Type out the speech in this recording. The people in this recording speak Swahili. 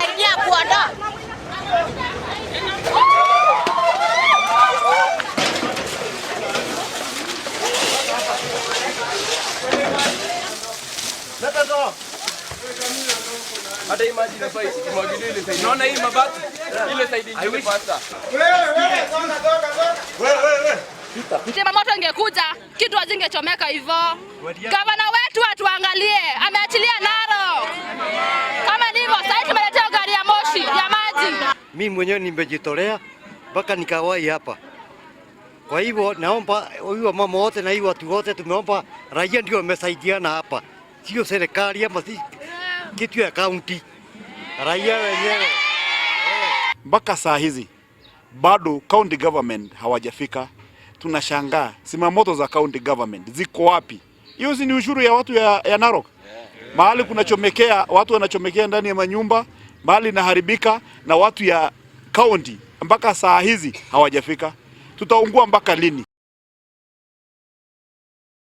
Ingia kuondoa. Hata hii maji inafaa imwagiliwe ile side. Unaona hii mabati? Ile side ingine pasta. Sema moto ingekuja, kitu hazingechomeka hivyo. Gavana wetu atuangalie, ameachilia Narok. Kama ndivyo, sasa tumeletea gari ya moshi, ya maji. Mimi mwenyewe nimejitolea mpaka nikawahi hapa. Kwa hivyo naomba huyu mama wote na hiyo watu wote tumeomba raia ndio wamesaidiana hapa. Sio serikali ama kitu ya county. Raia wenyewe. Mpaka saa hizi bado county government hawajafika. Tunashangaa simamoto za county government ziko wapi? Hiyo ni ushuru ya watu ya Narok. Mahali kunachomekea, watu wanachomekea ndani ya manyumba, mahali inaharibika na watu ya county mpaka saa hizi hawajafika. Tutaungua mpaka lini?